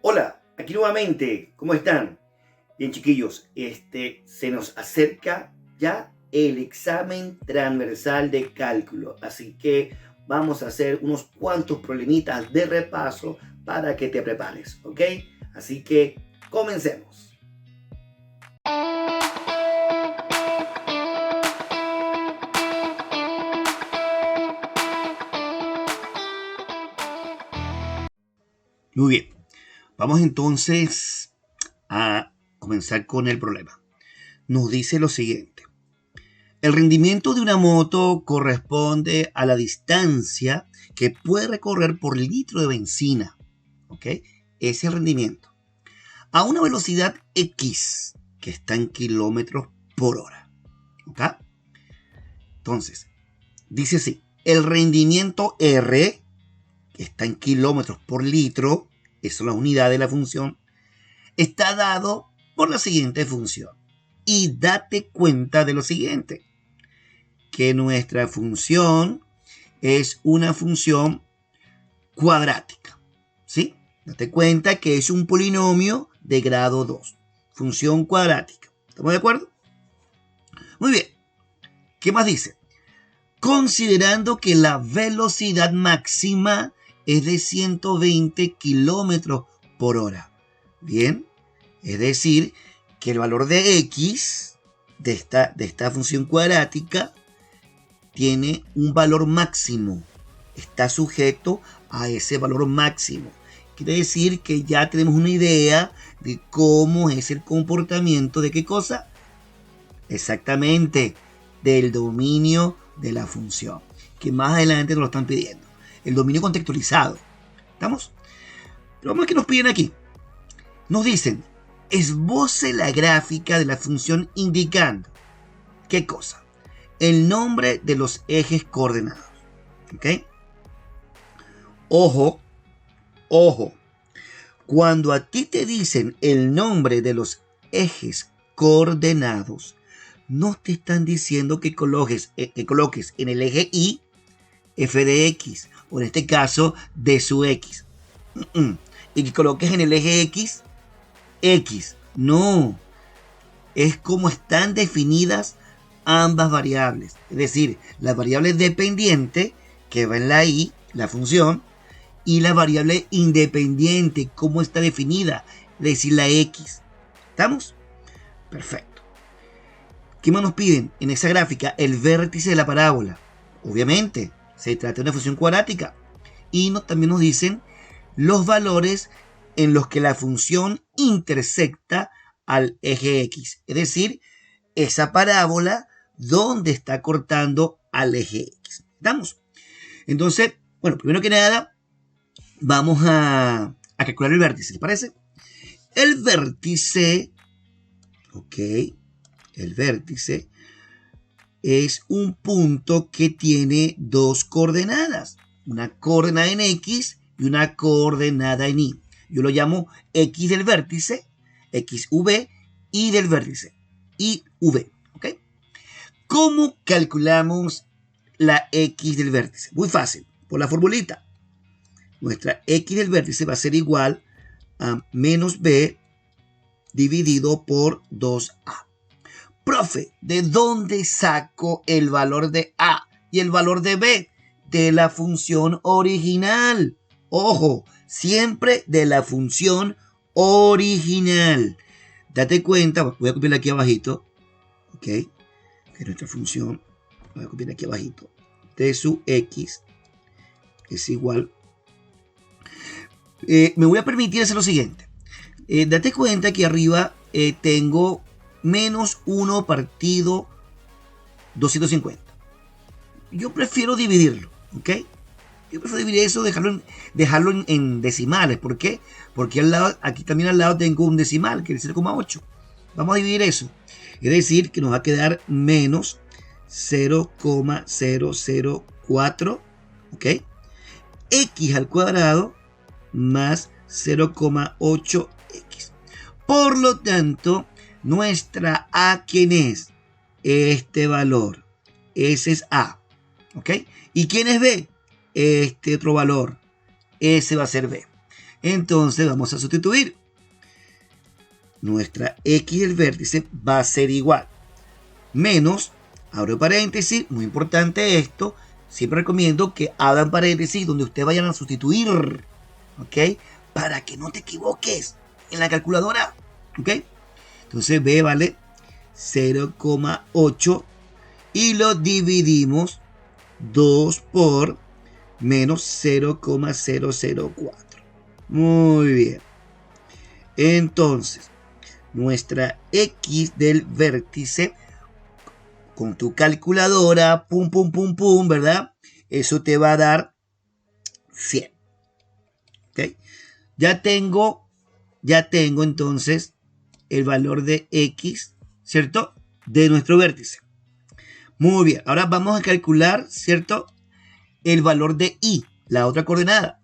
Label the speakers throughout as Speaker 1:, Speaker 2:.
Speaker 1: Hola, aquí nuevamente, ¿cómo están? Bien, chiquillos, se nos acerca ya el examen transversal de cálculo, así que vamos a hacer unos cuantos problemitas de repaso para que te prepares, ¿ok? Así que comencemos. Muy bien, vamos entonces a comenzar con el problema. Nos dice lo siguiente. El rendimiento de una moto corresponde a la distancia que puede recorrer por litro de benzina. ¿Ok? Ese es el rendimiento. A una velocidad X, que está en kilómetros por hora. ¿Ok? Entonces, dice así. El rendimiento R, que está en kilómetros por litro, esa es la unidad de la función, está dado por la siguiente función. Y date cuenta de lo siguiente, que nuestra función es una función cuadrática, ¿sí? Date cuenta que es un polinomio de grado 2, función cuadrática. ¿Estamos de acuerdo? Muy bien. ¿Qué más dice? Considerando que la velocidad máxima es de 120 kilómetros por hora. Bien, es decir, que el valor de x de esta función cuadrática tiene un valor máximo. Está sujeto a ese valor máximo. Quiere decir que ya tenemos una idea de cómo es el comportamiento de qué cosa. Exactamente, del dominio de la función, que más adelante nos lo están pidiendo. El dominio contextualizado. ¿Estamos? Pero vamos a ver qué nos piden aquí. Nos dicen, esboce la gráfica de la función indicando, ¿qué cosa? El nombre de los ejes coordenados. ¿Ok? Ojo, ojo. Cuando a ti te dicen el nombre de los ejes coordenados, no te están diciendo que coloques en el eje Y f de x, o en este caso d sub x. Y que coloques en el eje X, X. No, es como están definidas ambas variables. Es decir, la variable dependiente que va en la Y, la función, y la variable independiente, cómo está definida, es decir, la X. ¿Estamos? Perfecto. ¿Qué más nos piden? En esa gráfica, el vértice de la parábola. Obviamente, se trata de una función cuadrática. Y también nos dicen los valores en los que la función intersecta al eje X. Es decir, esa parábola donde está cortando al eje X. ¿Estamos? Entonces, bueno, primero que nada, vamos a calcular el vértice, ¿les parece? El vértice, ok, el vértice es un punto que tiene dos coordenadas, una coordenada en X y una coordenada en Y. Yo lo llamo X del vértice, XV, y del vértice, IV. ¿Ok? ¿Cómo calculamos la X del vértice? Muy fácil, por la formulita. Nuestra X del vértice va a ser igual a menos B dividido por 2A. Profe, ¿de dónde saco el valor de A y el valor de B? De la función original. Ojo, siempre de la función original. Date cuenta, voy a copiar aquí abajito, ok, que nuestra función, voy a copiar aquí abajito, t sub x es igual. Me voy a permitir hacer lo siguiente. Date cuenta que arriba tengo menos 1 partido 250. Yo prefiero dividirlo, ¿ok? Yo prefiero dividir eso, dejarlo en decimales. ¿Por qué? Porque aquí también al lado tengo un decimal, que es 0,8. Vamos a dividir eso. Es decir, que nos va a quedar menos 0,004, ¿ok? X al cuadrado más 0,8x. Por lo tanto, nuestra A, ¿quién es? Este valor. Ese es A. ¿Ok? ¿Y quién es B? Este otro valor. Ese va a ser B. Entonces vamos a sustituir. Nuestra X del vértice va a ser igual. Menos, abro paréntesis, muy importante esto. Siempre recomiendo que abran paréntesis donde ustedes vayan a sustituir. ¿Ok? Para que no te equivoques en la calculadora. ¿Ok? Entonces B vale 0,8 y lo dividimos 2 por menos 0,004. Muy bien. Entonces, nuestra X del vértice, con tu calculadora, pum, pum, pum, pum, ¿verdad? Eso te va a dar 100. ¿Ok? Ya tengo entonces el valor de X, ¿cierto? De nuestro vértice. Muy bien, ahora vamos a calcular, ¿cierto? El valor de Y, la otra coordenada.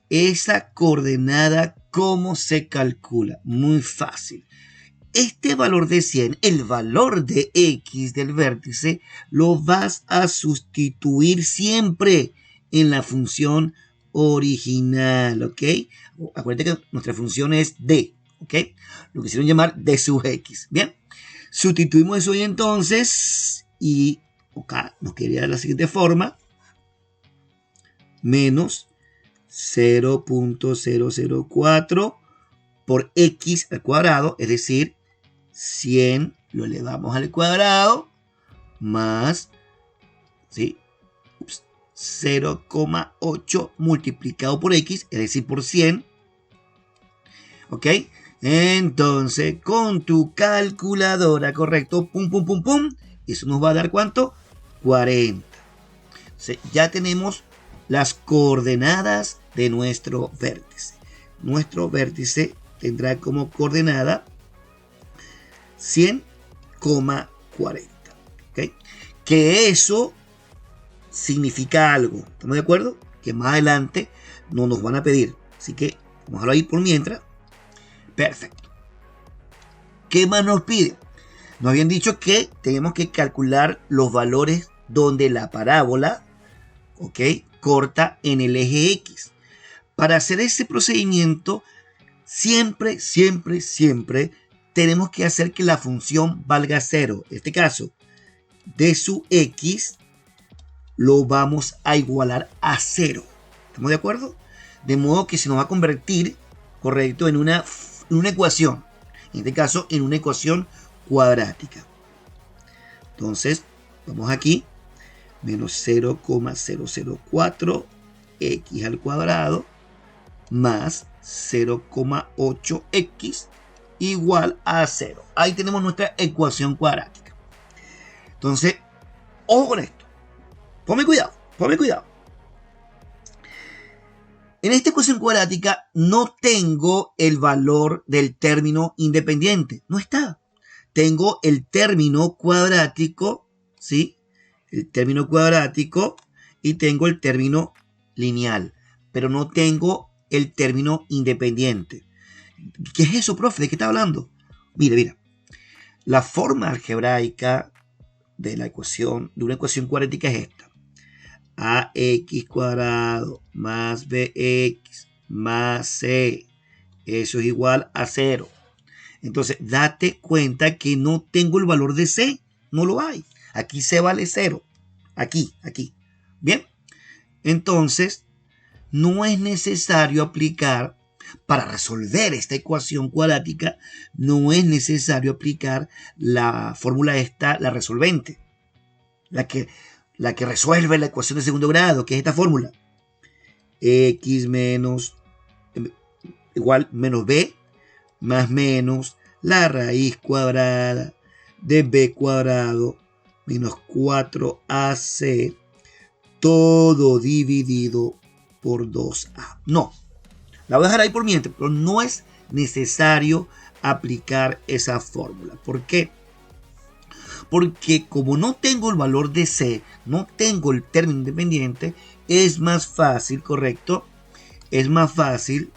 Speaker 1: Esa coordenada, ¿cómo se calcula? Muy fácil. Este valor de 100, el valor de X del vértice, lo vas a sustituir siempre en la función original, ¿ok? Acuérdate que nuestra función es D, ¿ok? Lo quisieron llamar D sub X, ¿bien? Sustituimos eso y entonces, y acá nos quedaría de la siguiente forma, menos 0.004 por X al cuadrado, es decir, 100 lo elevamos al cuadrado, más, ¿sí? 0,8 multiplicado por X, es decir, por 100, ¿ok? Entonces, con tu calculadora, correcto, pum, pum, pum, pum, eso nos va a dar ¿cuánto? 40. Entonces, ya tenemos las coordenadas de nuestro vértice. Nuestro vértice tendrá como coordenada 100,40. ¿Okay? Que eso significa algo. ¿Estamos de acuerdo? Que más adelante no nos van a pedir. Así que vamos a dejarlo ahí por mientras. Perfecto. ¿Qué más nos pide? Nos habían dicho que tenemos que calcular los valores donde la parábola, ¿ok?, corta en el eje X. Para hacer ese procedimiento, siempre tenemos que hacer que la función valga 0. En este caso, d sub X lo vamos a igualar a 0. ¿Estamos de acuerdo? De modo que se nos va a convertir, correcto, en una ecuación. En este caso, en una ecuación cuadrática. Entonces, vamos aquí. Menos 0,004 X al cuadrado más 0,8X igual a 0. Ahí tenemos nuestra ecuación cuadrática. Entonces, ojo con esto. Ponme cuidado. En esta ecuación cuadrática no tengo el valor del término independiente. No está. Tengo el término cuadrático, ¿sí? El término cuadrático y tengo el término lineal. Pero no tengo el término independiente. ¿Qué es eso, profe? ¿De qué está hablando? Mira. La forma algebraica de una ecuación cuadrática es esta. AX cuadrado más BX más C. Eso es igual a 0. Entonces, date cuenta que no tengo el valor de C. No lo hay. Aquí C vale 0. Aquí. Bien. Entonces, no es necesario aplicar, para resolver esta ecuación cuadrática, no es necesario aplicar la fórmula esta, la resolvente. La que resuelve la ecuación de segundo grado, que es esta fórmula. X menos igual menos B más menos la raíz cuadrada de B cuadrado menos 4AC todo dividido por 2A. No, la voy a dejar ahí por mientras, pero no es necesario aplicar esa fórmula. ¿Por qué? Porque como no tengo el valor de C, no tengo el término independiente, es más fácil, correcto, es más fácil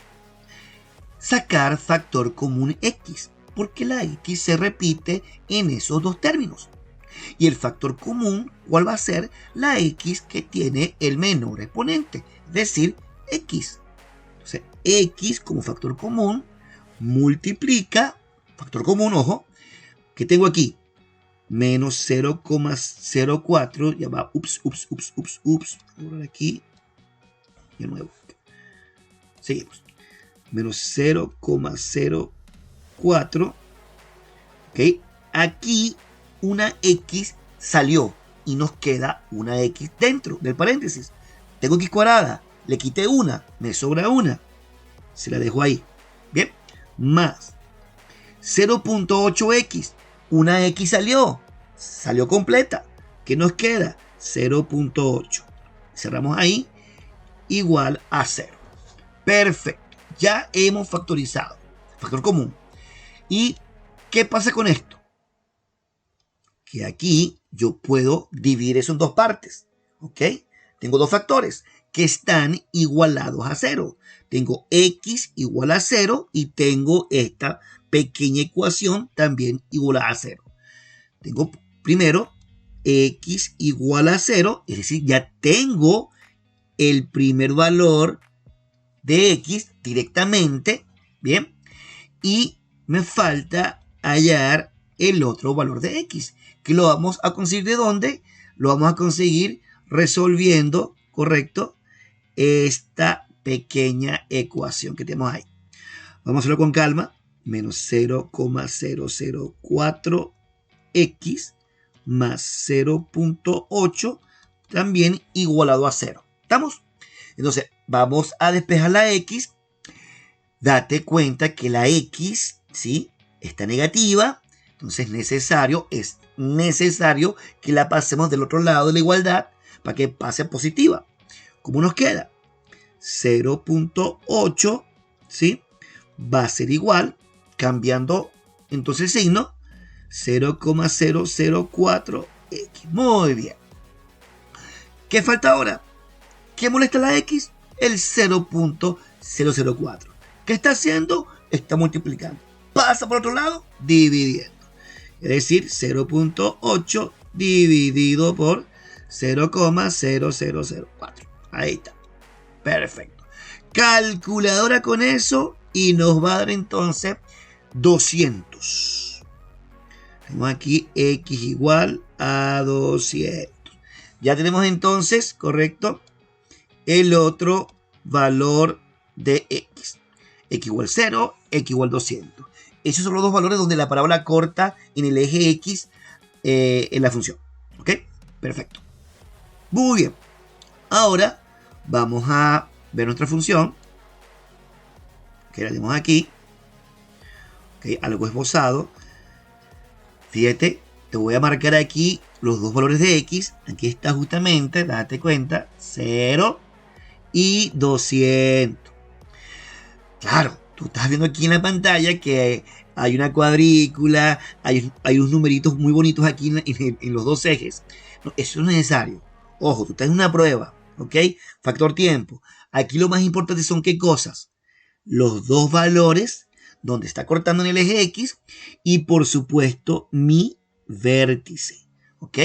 Speaker 1: sacar factor común X, porque la X se repite en esos dos términos. Y el factor común, ¿cuál va a ser? La X que tiene el menor exponente, es decir, X. Entonces, X como factor común multiplica, factor común, ojo, que tengo aquí, menos 0,04, ya va, por aquí, de nuevo, seguimos, menos 0,04, ok, aquí una X salió y nos queda una X dentro del paréntesis. Tengo X cuadrada, le quité una, me sobra una, se la dejo ahí, bien, más 0.8x, una X salió completa, ¿qué nos queda? 0.8, cerramos ahí, igual a 0. Perfecto, ya hemos factorizado, factor común. ¿Y qué pasa con esto? Que aquí yo puedo dividir eso en dos partes, ¿ok? Tengo dos factores que están igualados a 0. Tengo X igual a 0 y tengo esta pequeña ecuación también igual a 0. Tengo primero X igual a 0, es decir, ya tengo el primer valor de X directamente, ¿bien? Y me falta hallar el otro valor de X, que lo vamos a conseguir ¿de dónde? Lo vamos a conseguir resolviendo, ¿correcto? Esta pequeña ecuación que tenemos ahí. Vamos a hacerlo con calma. Menos 0,004x más 0.8 también igualado a 0. ¿Estamos? Entonces, vamos a despejar la X. Date cuenta que la X, ¿sí?, está negativa. Entonces, es necesario que la pasemos del otro lado de la igualdad para que pase positiva. ¿Cómo nos queda? 0.8, ¿sí?, va a ser igual, cambiando entonces el signo, 0,004x. Muy bien. ¿Qué falta ahora? ¿Qué molesta la X? El 0.004. ¿Qué está haciendo? Está multiplicando. Pasa por otro lado, dividiendo. Es decir, 0.8 dividido por 0,0004. Ahí está. Perfecto. Calculadora con eso y nos va a dar entonces 200. Tenemos aquí X igual a 200. Ya tenemos entonces, correcto, el otro valor de X. X igual 0, X igual 200. Esos son los dos valores donde la parábola corta en el eje X en la función. ¿Ok? Perfecto. Muy bien. Ahora vamos a ver nuestra función. Que la tenemos aquí. ¿Ok? Algo esbozado. Fíjate, te voy a marcar aquí los dos valores de X. Aquí está justamente, date cuenta, 0 y 200. Claro, tú estás viendo aquí en la pantalla que hay una cuadrícula, hay unos numeritos muy bonitos aquí en los dos ejes. No, eso no es necesario. Ojo, tú estás en una prueba, ¿ok? Factor tiempo. Aquí lo más importante son ¿qué cosas? Los dos valores donde está cortando en el eje X y por supuesto mi vértice, ¿ok?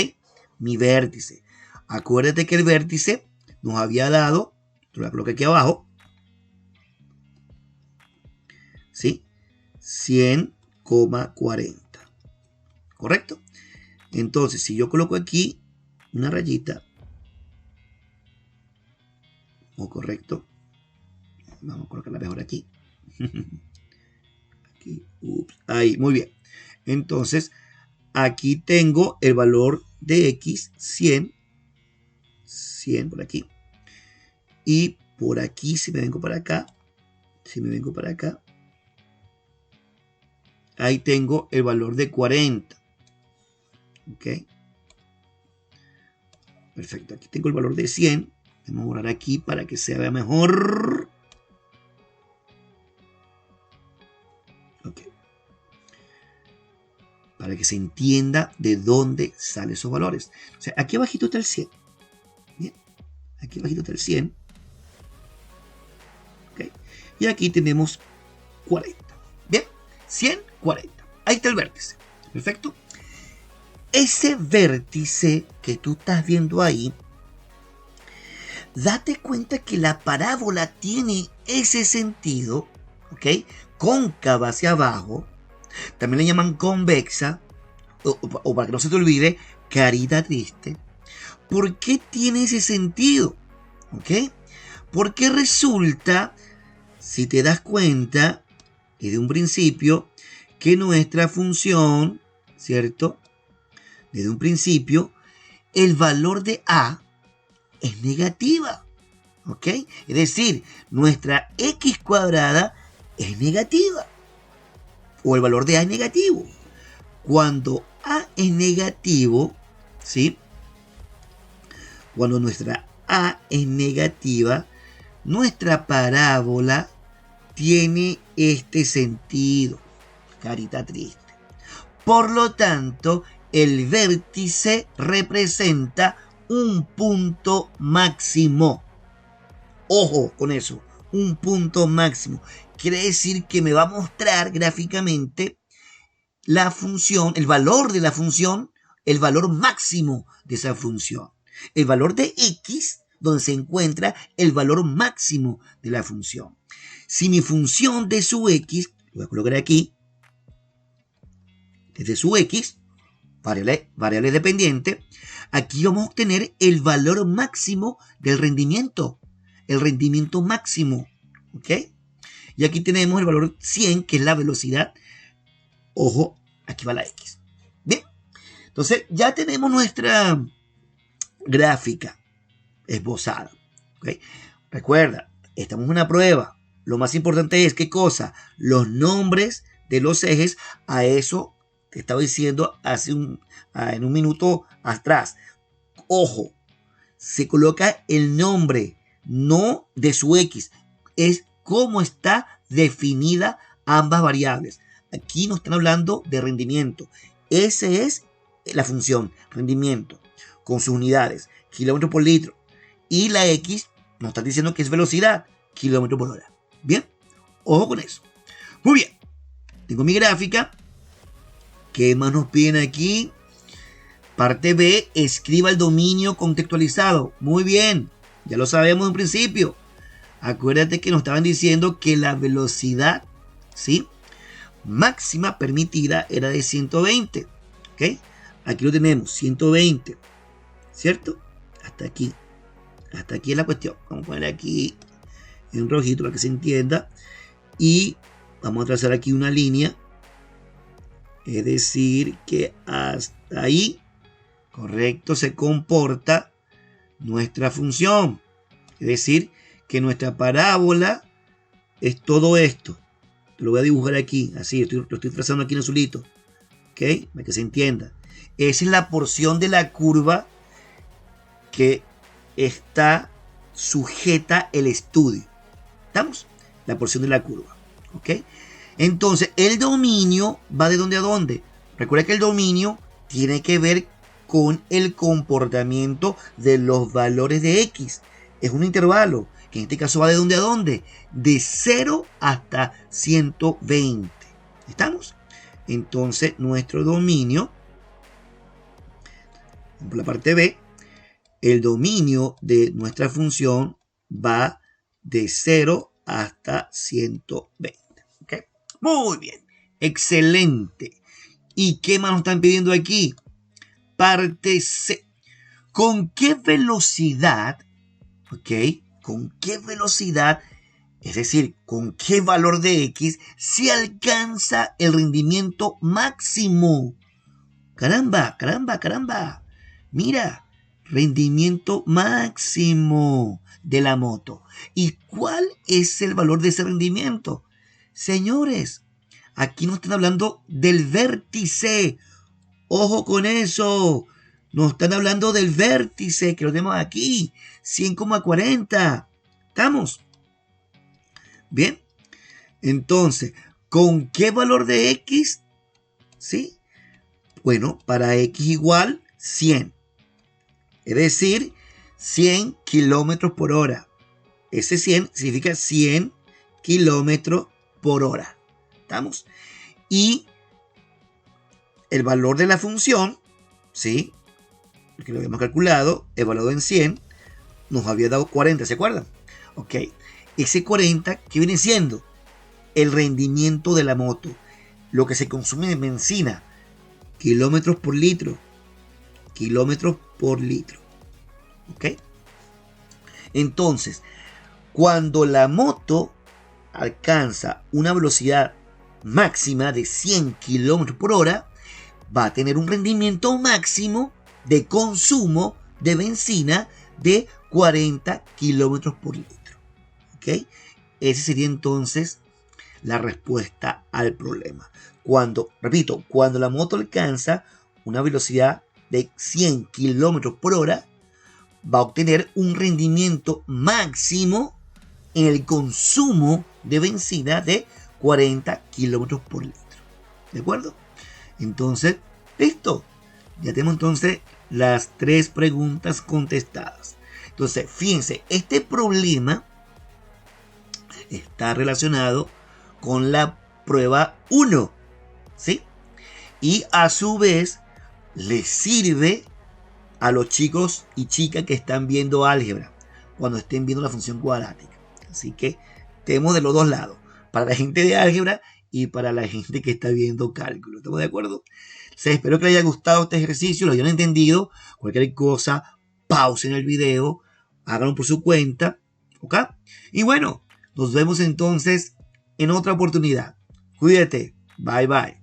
Speaker 1: Mi vértice. Acuérdate que el vértice nos había dado, te lo coloco aquí abajo, ¿sí? 100,40. ¿Correcto? Entonces, si yo coloco aquí una rayita, o correcto, vamos a colocarla mejor aquí. Aquí, ahí, muy bien. Entonces, aquí tengo el valor de X, 100 por aquí. Y por aquí, si me vengo para acá, ahí tengo el valor de 40. ¿Ok? Perfecto, aquí tengo el valor de 100. Vamos a borrar aquí para que se vea mejor. Ok. Para que se entienda de dónde salen esos valores. O sea, aquí abajito está el 100. Bien. Aquí abajito está el 100. Ok. Y aquí tenemos 40. Bien. 100, 40. Ahí está el vértice. Perfecto. Ese vértice que tú estás viendo ahí Date cuenta que la parábola tiene ese sentido, ¿ok? Cóncava hacia abajo, también le llaman convexa, o para que no se te olvide, carita triste. ¿Por qué tiene ese sentido? ¿Ok? Porque resulta, si te das cuenta, desde un principio, que nuestra función, ¿cierto? Desde un principio, el valor de A es negativa. ¿Ok? Es decir, nuestra X cuadrada es negativa. O el valor de A es negativo. Cuando A es negativo, ¿sí? Cuando nuestra A es negativa, nuestra parábola tiene este sentido. Carita triste. Por lo tanto, el vértice representa un punto máximo. Ojo con eso, un punto máximo. Quiere decir que me va a mostrar gráficamente la función, el valor de la función, el valor máximo de esa función. El valor de x, donde se encuentra el valor máximo de la función. Si mi función de su x, lo voy a colocar aquí, es de su x, variable dependiente, aquí vamos a obtener el valor máximo del rendimiento. El rendimiento máximo. ¿Ok? Y aquí tenemos el valor 100, que es la velocidad. Ojo, aquí va la X. Bien. Entonces, ya tenemos nuestra gráfica esbozada. ¿Ok? Recuerda, estamos en una prueba. Lo más importante es, ¿qué cosa? Los nombres de los ejes. A eso te estaba diciendo en un minuto atrás. Ojo, se coloca el nombre, no de su X, es cómo está definida ambas variables. Aquí nos están hablando de rendimiento. Esa es la función, rendimiento, con sus unidades, kilómetros por litro. Y la X nos está diciendo que es velocidad, kilómetros por hora. Bien, ojo con eso. Muy bien, tengo mi gráfica. ¿Qué más nos piden aquí? Parte B, escriba el dominio contextualizado. Muy bien, ya lo sabemos en principio. Acuérdate que nos estaban diciendo que la velocidad, ¿sí?, máxima permitida era de 120. ¿Ok? Aquí lo tenemos, 120. ¿Cierto? Hasta aquí. Hasta aquí es la cuestión. Vamos a poner aquí en rojito para que se entienda. Y vamos a trazar aquí una línea. Es decir, que hasta ahí, correcto, se comporta nuestra función. Es decir, que nuestra parábola es todo esto. Lo voy a dibujar aquí, así, lo estoy trazando aquí en azulito. ¿Ok? Para que se entienda. Esa es la porción de la curva que está sujeta el estudio. ¿Estamos? La porción de la curva. ¿Ok? Entonces, el dominio va de dónde a dónde. Recuerda que el dominio tiene que ver con el comportamiento de los valores de X. Es un intervalo, que en este caso va de dónde a dónde. De 0 hasta 120. ¿Estamos? Entonces, nuestro dominio, por la parte B, el dominio de nuestra función va de 0 hasta 120. ¿Ok? Muy bien. Excelente. ¿Y qué más nos están pidiendo aquí? Parte C. ¿Con qué velocidad? ¿Ok? ¿Con qué velocidad? Es decir, ¿con qué valor de X se alcanza el rendimiento máximo? Caramba, caramba, caramba. Mira, rendimiento máximo de la moto. ¿Y cuál es el valor de ese rendimiento? Señores, aquí nos están hablando del vértice. Ojo con eso. Nos están hablando del vértice que lo tenemos aquí. 100,40. ¿Estamos? Bien. Entonces, ¿con qué valor de X? ¿Sí? Bueno, para X igual 100. Es decir, 100 kilómetros por hora. Ese 100 significa 100 kilómetros por hora. ¿Estamos? Y el valor de la función, ¿sí?, que lo habíamos calculado, evaluado en 100, nos había dado 40, ¿se acuerdan? Ok, ese 40, ¿qué viene siendo? El rendimiento de la moto, lo que se consume de benzina, kilómetros por litro, ¿ok? Entonces, cuando la moto alcanza una velocidad máxima de 100 kilómetros por hora, va a tener un rendimiento máximo de consumo de benzina de 40 kilómetros por litro. ¿Ok? Esa sería entonces la respuesta al problema. Repito, cuando la moto alcanza una velocidad de 100 kilómetros por hora, va a obtener un rendimiento máximo en el consumo de benzina de 40 kilómetros por litro. ¿De acuerdo? Entonces, listo. Ya tenemos entonces las 3 preguntas contestadas. Entonces, fíjense, este problema está relacionado con la prueba 1, ¿sí? Y a su vez le sirve a los chicos y chicas que están viendo álgebra cuando estén viendo la función cuadrática. Así que tenemos de los dos lados, para la gente de álgebra y para la gente que está viendo cálculo. ¿Estamos de acuerdo? Espero que les haya gustado este ejercicio, lo hayan entendido. Cualquier cosa, pausen el video, háganlo por su cuenta, ¿ok? Y bueno, nos vemos entonces en otra oportunidad. Cuídate. Bye bye.